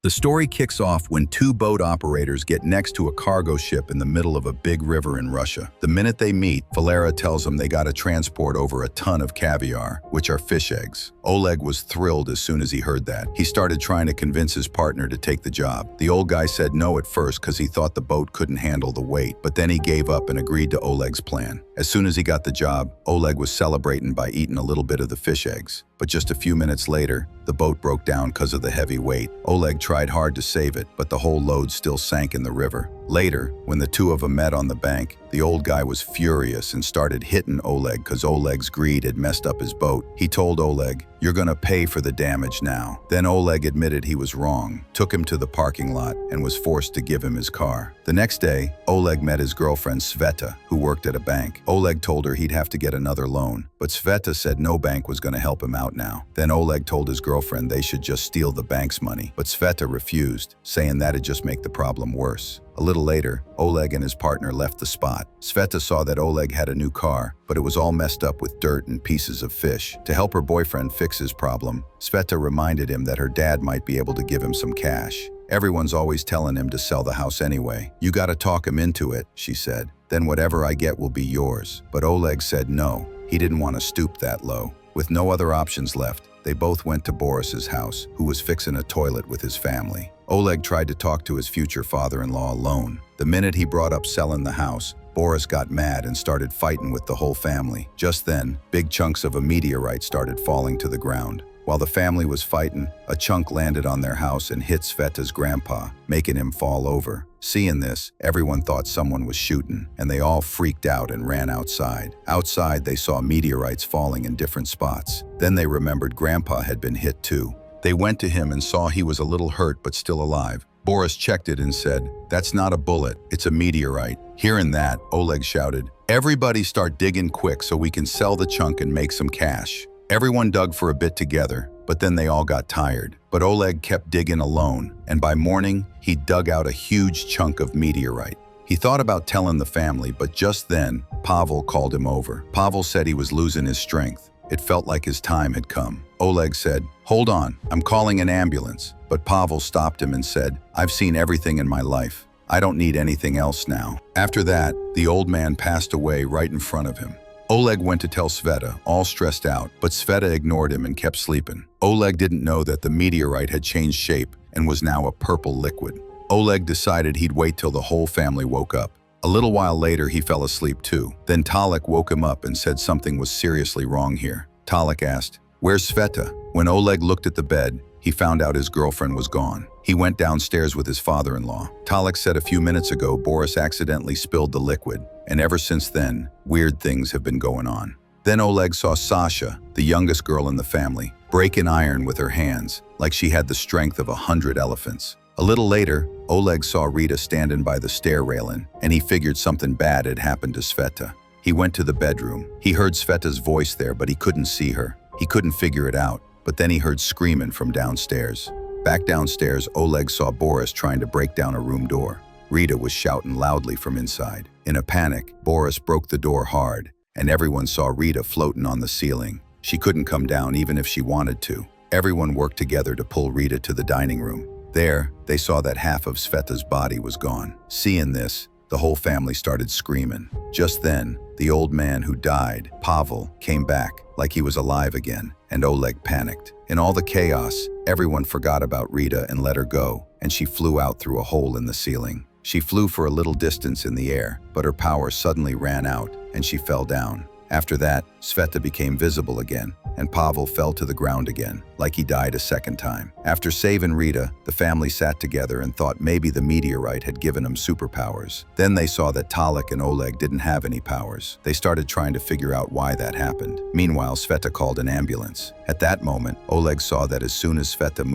The story kicks off when two boat operators get next to a cargo ship in the middle of a big river in Russia. The minute they meet, Valera tells them they gotta transport over a ton of caviar, which are fish eggs. Oleg was thrilled as soon as he heard that. He started trying to convince his partner to take the job. The old guy said no at first because he thought the boat couldn't handle the weight, but then he gave up and agreed to Oleg's plan. As soon as he got the job, Oleg was celebrating by eating a little bit of the fish eggs. But just a few minutes later, the boat broke down because of the heavy weight. Oleg tried hard to save it, but the whole load still sank in the river. Later, when the two of them met on the bank, the old guy was furious and started hitting Oleg because Oleg's greed had messed up his boat. He told Oleg, "You're gonna pay for the damage now." Then Oleg admitted he was wrong, took him to the parking lot, and was forced to give him his car. The next day, Oleg met his girlfriend Sveta, who worked at a bank. Oleg told her he'd have to get another loan, but Sveta said no bank was gonna help him out now. Then Oleg told his girlfriend they should just steal the bank's money, but Sveta refused, saying that'd just make the problem worse. A little later, Oleg and his partner left the spot. Sveta saw that Oleg had a new car, but it was all messed up with dirt and pieces of fish. To help her boyfriend fix his problem, Sveta reminded him that her dad might be able to give him some cash. "Everyone's always telling him to sell the house anyway. You gotta talk him into it," she said. "Then whatever I get will be yours." But Oleg said no. He didn't want to stoop that low. With no other options left, they both went to Boris's house, who was fixing a toilet with his family. Oleg tried to talk to his future father-in-law alone. The minute he brought up selling the house, Boris got mad and started fighting with the whole family. Just then, big chunks of a meteorite started falling to the ground. While the family was fighting, a chunk landed on their house and hit Sveta's grandpa, making him fall over. Seeing this, everyone thought someone was shooting, and they all freaked out and ran outside. Outside, they saw meteorites falling in different spots. Then they remembered Grandpa had been hit too. They went to him and saw he was a little hurt but still alive. Boris checked it and said, "That's not a bullet, it's a meteorite." Hearing that, Oleg shouted, "Everybody start digging quick so we can sell the chunk and make some cash." Everyone dug for a bit together, but then they all got tired. But Oleg kept digging alone, and by morning, he dug out a huge chunk of meteorite. He thought about telling the family, but just then, Pavel called him over. Pavel said he was losing his strength. It felt like his time had come. Oleg said, "Hold on, I'm calling an ambulance." But Pavel stopped him and said, "I've seen everything in my life. I don't need anything else now." After that, the old man passed away right in front of him. Oleg went to tell Sveta, all stressed out, but Sveta ignored him and kept sleeping. Oleg didn't know that the meteorite had changed shape and was now a purple liquid. Oleg decided he'd wait till the whole family woke up. A little while later, he fell asleep too. Then Talek woke him up and said something was seriously wrong here. Talek asked, "Where's Sveta?" When Oleg looked at the bed, he found out his girlfriend was gone. He went downstairs with his father-in-law. Talek said a few minutes ago Boris accidentally spilled the liquid, and ever since then, weird things have been going on. Then Oleg saw Sasha, the youngest girl in the family, break an iron with her hands, like she had the strength of 100 elephants. A little later, Oleg saw Rita standing by the stair railing, and he figured something bad had happened to Sveta. He went to the bedroom. He heard Sveta's voice there, but he couldn't see her. He couldn't figure it out, but then he heard screaming from downstairs. Back downstairs, Oleg saw Boris trying to break down a room door. Rita was shouting loudly from inside. In a panic, Boris broke the door hard, and everyone saw Rita floating on the ceiling. She couldn't come down even if she wanted to. Everyone worked together to pull Rita to the dining room. There, they saw that half of Sveta's body was gone. Seeing this, the whole family started screaming. Just then, the old man who died, Pavel, came back like he was alive again, and Oleg panicked. In all the chaos, everyone forgot about Rita and let her go, and she flew out through a hole in the ceiling. She flew for a little distance in the air, but her power suddenly ran out, and she fell down. After that, Sveta became visible again, and Pavel fell to the ground again, like he died a second time. After saving Rita, the family sat together and thought maybe the meteorite had given them superpowers. Then they saw that Talek and Oleg didn't have any powers. They started trying to figure out why that happened. Meanwhile, Sveta called an ambulance. At that moment, Oleg saw that as soon as Sveta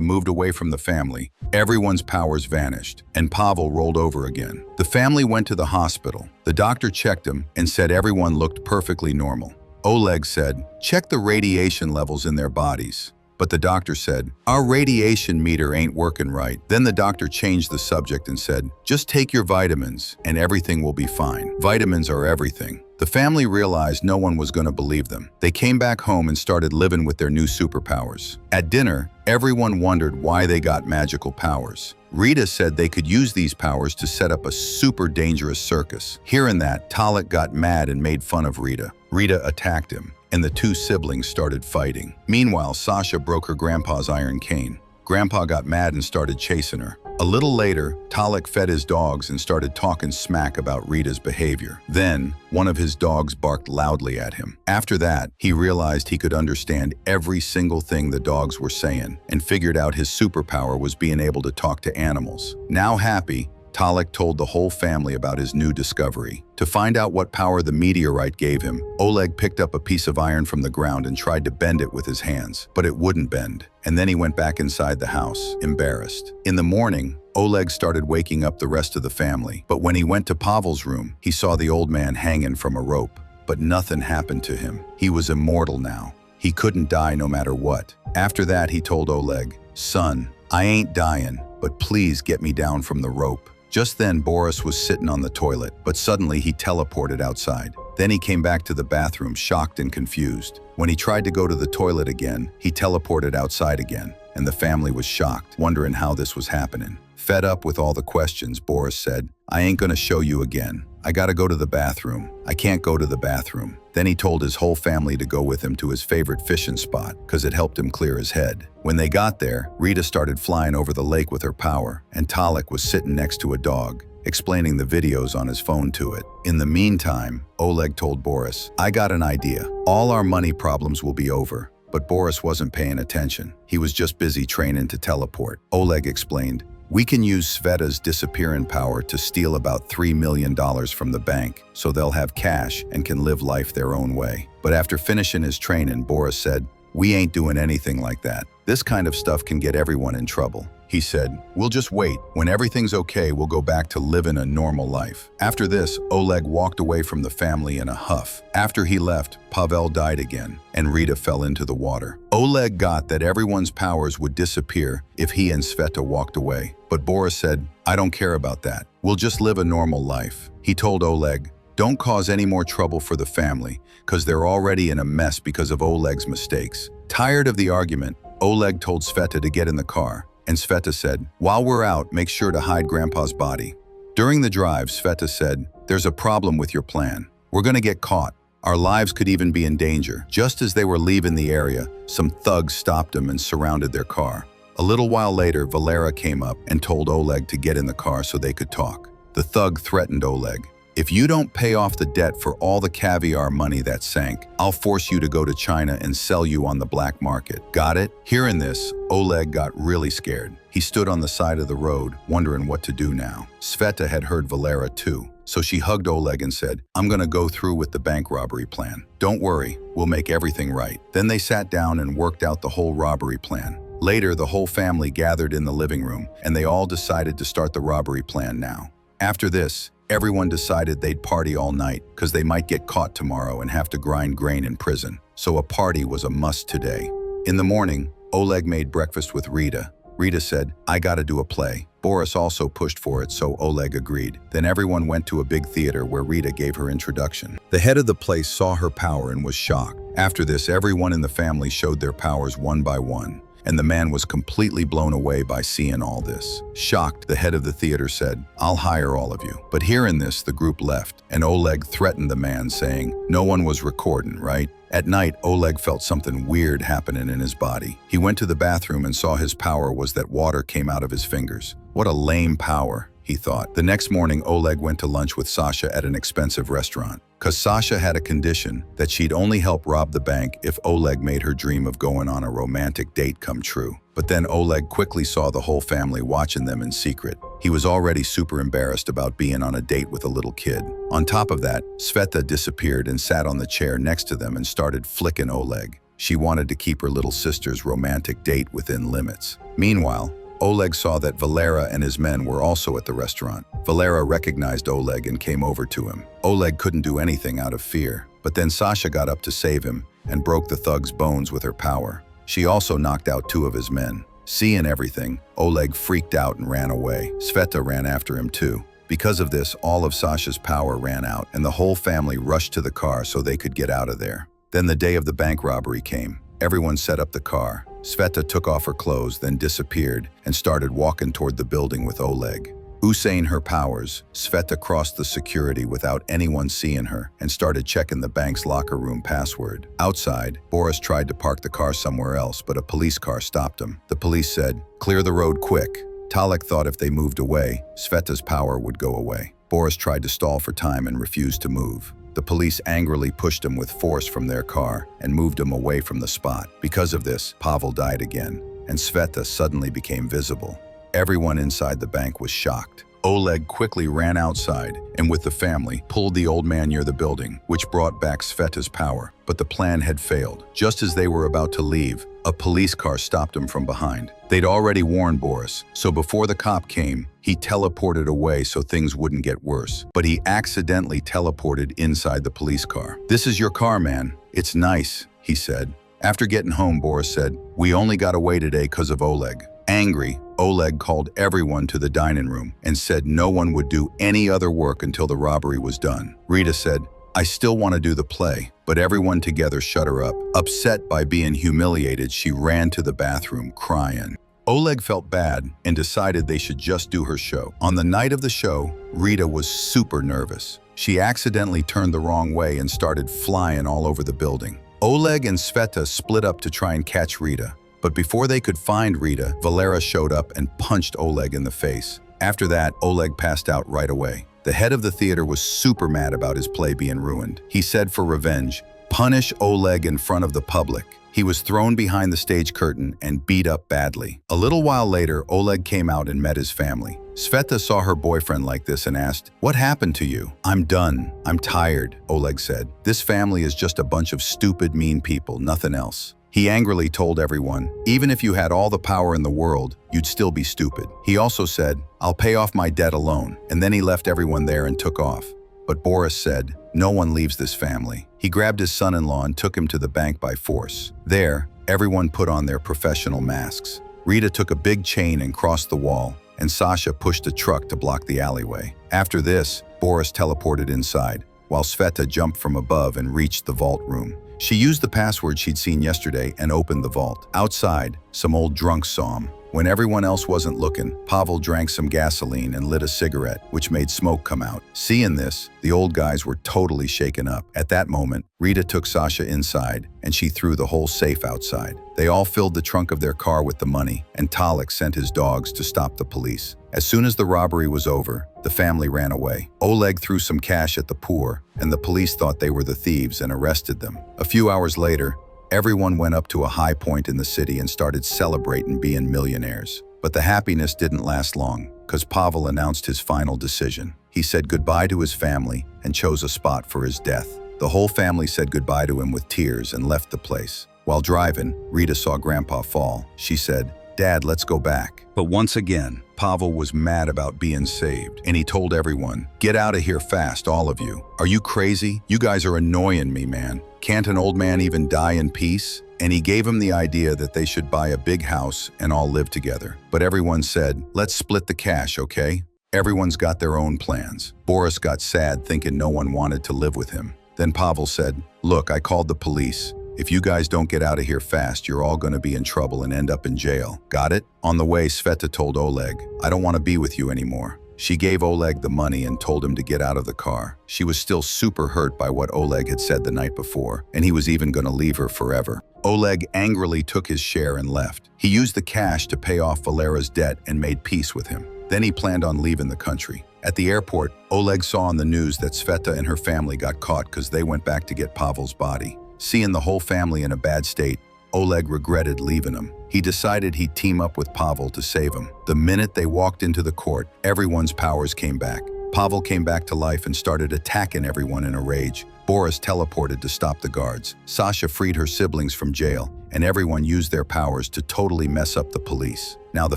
moved away from the family, everyone's powers vanished, and Pavel rolled over again. The family went to the hospital. The doctor checked him and said everyone looked perfectly normal. Oleg said, "Check the radiation levels in their bodies." But the doctor said, "Our radiation meter ain't working right." Then the doctor changed the subject and said, "Just take your vitamins and everything will be fine. Vitamins are everything." The family realized no one was going to believe them. They came back home and started living with their new superpowers. At dinner, everyone wondered why they got magical powers. Rita said they could use these powers to set up a super dangerous circus. Hearing that, Talek got mad and made fun of Rita. Rita attacked him, and the two siblings started fighting. Meanwhile, Sasha broke her grandpa's iron cane. Grandpa got mad and started chasing her. A little later, Talek fed his dogs and started talking smack about Rita's behavior. Then, one of his dogs barked loudly at him. After that, he realized he could understand every single thing the dogs were saying and figured out his superpower was being able to talk to animals. Now happy, Talek told the whole family about his new discovery. To find out what power the meteorite gave him, Oleg picked up a piece of iron from the ground and tried to bend it with his hands, but it wouldn't bend. And then he went back inside the house, embarrassed. In the morning, Oleg started waking up the rest of the family, but when he went to Pavel's room, he saw the old man hanging from a rope. But nothing happened to him. He was immortal now. He couldn't die no matter what. After that, he told Oleg, "Son, I ain't dying, but please get me down from the rope." Just then, Boris was sitting on the toilet, but suddenly he teleported outside. Then he came back to the bathroom, shocked and confused. When he tried to go to the toilet again, he teleported outside again, and the family was shocked, wondering how this was happening. Fed up with all the questions, Boris said, "I ain't gonna show you again. I gotta go to the bathroom. I can't go to the bathroom." Then he told his whole family to go with him to his favorite fishing spot, because it helped him clear his head. When they got there, Rita started flying over the lake with her power, and Talek was sitting next to a dog, explaining the videos on his phone to it. In the meantime, Oleg told Boris, "I got an idea. All our money problems will be over." But Boris wasn't paying attention. He was just busy training to teleport. Oleg explained, "We can use Sveta's disappearing power to steal about $3 million from the bank, so they'll have cash and can live life their own way." But after finishing his training, Boris said, "We ain't doing anything like that. This kind of stuff can get everyone in trouble." He said, "We'll just wait. When everything's okay, we'll go back to living a normal life." After this, Oleg walked away from the family in a huff. After he left, Pavel died again, and Rita fell into the water. Oleg got that everyone's powers would disappear if he and Sveta walked away. But Boris said, "I don't care about that. We'll just live a normal life." He told Oleg, "Don't cause any more trouble for the family, because they're already in a mess because of Oleg's mistakes." Tired of the argument, Oleg told Sveta to get in the car. And Sveta said, "While we're out, make sure to hide Grandpa's body." During the drive, Sveta said, "There's a problem with your plan. We're gonna get caught. Our lives could even be in danger." Just as they were leaving the area, some thugs stopped them and surrounded their car. A little while later, Valera came up and told Oleg to get in the car so they could talk. The thug threatened Oleg, "If you don't pay off the debt for all the caviar money that sank, I'll force you to go to China and sell you on the black market. Got it?" Hearing this, Oleg got really scared. He stood on the side of the road, wondering what to do now. Sveta had heard Valera too, so she hugged Oleg and said, "I'm gonna go through with the bank robbery plan. Don't worry, we'll make everything right." Then they sat down and worked out the whole robbery plan. Later, the whole family gathered in the living room, and they all decided to start the robbery plan now. After this, everyone decided they'd party all night because they might get caught tomorrow and have to grind grain in prison. So a party was a must today. In the morning, Oleg made breakfast with Rita. Rita said, "I gotta do a play." Boris also pushed for it, so Oleg agreed. Then everyone went to a big theater where Rita gave her introduction. The head of the place saw her power and was shocked. After this, everyone in the family showed their powers one by one, and the man was completely blown away by seeing all this. Shocked, the head of the theater said, "I'll hire all of you." But hearing this, the group left, and Oleg threatened the man, saying, "No one was recording, right?" At night, Oleg felt something weird happening in his body. He went to the bathroom and saw his power was that water came out of his fingers. What a lame power, he thought. The next morning, Oleg went to lunch with Sasha at an expensive restaurant. Because Sasha had a condition that she'd only help rob the bank if Oleg made her dream of going on a romantic date come true. But then Oleg quickly saw the whole family watching them in secret. He was already super embarrassed about being on a date with a little kid. On top of that, Sveta disappeared and sat on the chair next to them and started flicking Oleg. She wanted to keep her little sister's romantic date within limits. Meanwhile, Oleg saw that Valera and his men were also at the restaurant. Valera recognized Oleg and came over to him. Oleg couldn't do anything out of fear, but then Sasha got up to save him and broke the thug's bones with her power. She also knocked out 2 of his men. Seeing everything, Oleg freaked out and ran away. Sveta ran after him too. Because of this, all of Sasha's power ran out, and the whole family rushed to the car so they could get out of there. Then the day of the bank robbery came. Everyone set up the car. Sveta took off her clothes, then disappeared, and started walking toward the building with Oleg. Using her powers, Sveta crossed the security without anyone seeing her and started checking the bank's locker room password. Outside, Boris tried to park the car somewhere else, but a police car stopped him. The police said, "Clear the road quick." Talek thought if they moved away, Sveta's power would go away. Boris tried to stall for time and refused to move. The police angrily pushed him with force from their car and moved him away from the spot. Because of this, Pavel died again, and Sveta suddenly became visible. Everyone inside the bank was shocked. Oleg quickly ran outside and with the family pulled the old man near the building, which brought back Sveta's power. But the plan had failed. Just as they were about to leave, a police car stopped them from behind. They'd already warned Boris, so before the cop came, he teleported away so things wouldn't get worse. But he accidentally teleported inside the police car. "This is your car, man. It's nice," he said. After getting home, Boris said, "We only got away today because of Oleg." Angry, Oleg called everyone to the dining room and said no one would do any other work until the robbery was done. Rita said, "I still want to do the play," but everyone together shut her up. Upset by being humiliated, she ran to the bathroom crying. Oleg felt bad and decided they should just do her show. On the night of the show, Rita was super nervous. She accidentally turned the wrong way and started flying all over the building. Oleg and Sveta split up to try and catch Rita. But before they could find Rita, Valera showed up and punched Oleg in the face. After that, Oleg passed out right away. The head of the theater was super mad about his play being ruined. He said for revenge, "Punish Oleg in front of the public." He was thrown behind the stage curtain and beat up badly. A little while later, Oleg came out and met his family. Sveta saw her boyfriend like this and asked, "What happened to you?" "I'm done. I'm tired," Oleg said. "This family is just a bunch of stupid, mean people, nothing else." He angrily told everyone, "Even if you had all the power in the world, you'd still be stupid." He also said, "I'll pay off my debt alone," and then he left everyone there and took off. But Boris said, "No one leaves this family." He grabbed his son-in-law and took him to the bank by force. There, everyone put on their professional masks. Rita took a big chain and crossed the wall, and Sasha pushed a truck to block the alleyway. After this, Boris teleported inside, while Sveta jumped from above and reached the vault room. She used the password she'd seen yesterday and opened the vault. Outside, some old drunks saw him. When everyone else wasn't looking, Pavel drank some gasoline and lit a cigarette, which made smoke come out. Seeing this, the old guys were totally shaken up. At that moment, Rita took Sasha inside, and she threw the whole safe outside. They all filled the trunk of their car with the money, and Talek sent his dogs to stop the police. As soon as the robbery was over, the family ran away. Oleg threw some cash at the poor, and the police thought they were the thieves and arrested them. A few hours later, everyone went up to a high point in the city and started celebrating being millionaires. But the happiness didn't last long, because Pavel announced his final decision. He said goodbye to his family and chose a spot for his death. The whole family said goodbye to him with tears and left the place. While driving, Rita saw Grandpa fall. She said, "Dad, let's go back." But once again, Pavel was mad about being saved, and he told everyone, "Get out of here fast, all of you. Are you crazy? You guys are annoying me, man. Can't an old man even die in peace?" And he gave him the idea that they should buy a big house and all live together. But everyone said, "Let's split the cash, okay?" Everyone's got their own plans. Boris got sad thinking no one wanted to live with him. Then Pavel said, "Look, I called the police. If you guys don't get out of here fast, you're all going to be in trouble and end up in jail. Got it?" On the way, Sveta told Oleg, "I don't want to be with you anymore." She gave Oleg the money and told him to get out of the car. She was still super hurt by what Oleg had said the night before, and he was even going to leave her forever. Oleg angrily took his share and left. He used the cash to pay off Valera's debt and made peace with him. Then he planned on leaving the country. At the airport, Oleg saw on the news that Sveta and her family got caught because they went back to get Pavel's body. Seeing the whole family in a bad state, Oleg regretted leaving him. He decided he'd team up with Pavel to save him. The minute they walked into the court, everyone's powers came back. Pavel came back to life and started attacking everyone in a rage. Boris teleported to stop the guards. Sasha freed her siblings from jail, and everyone used their powers to totally mess up the police. Now the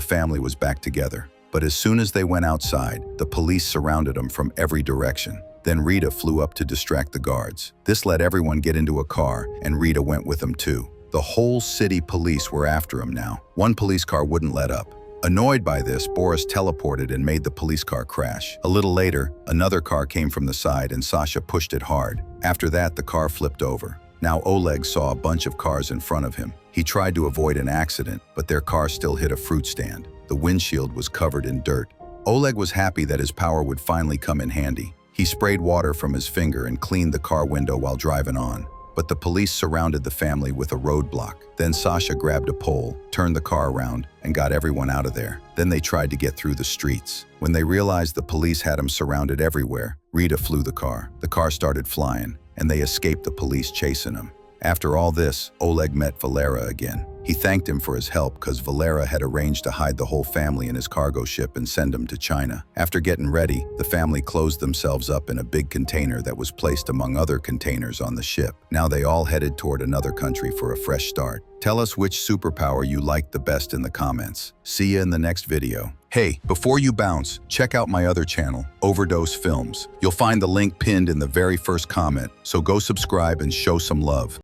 family was back together. But as soon as they went outside, the police surrounded them from every direction. Then Rita flew up to distract the guards. This let everyone get into a car, and Rita went with them too. The whole city police were after him now. One police car wouldn't let up. Annoyed by this, Boris teleported and made the police car crash. A little later, another car came from the side and Sasha pushed it hard. After that, the car flipped over. Now Oleg saw a bunch of cars in front of him. He tried to avoid an accident, but their car still hit a fruit stand. The windshield was covered in dirt. Oleg was happy that his power would finally come in handy. He sprayed water from his finger and cleaned the car window while driving on. But the police surrounded the family with a roadblock. Then Sasha grabbed a pole, turned the car around, and got everyone out of there. Then they tried to get through the streets. When they realized the police had him surrounded everywhere, Rita flew the car. The car started flying, and they escaped the police chasing him. After all this, Oleg met Valera again. He thanked him for his help because Valera had arranged to hide the whole family in his cargo ship and send them to China. After getting ready, the family closed themselves up in a big container that was placed among other containers on the ship. Now they all headed toward another country for a fresh start. Tell us which superpower you liked the best in the comments. See you in the next video. Hey, before you bounce, check out my other channel, Overdose Films. You'll find the link pinned in the very first comment, so go subscribe and show some love.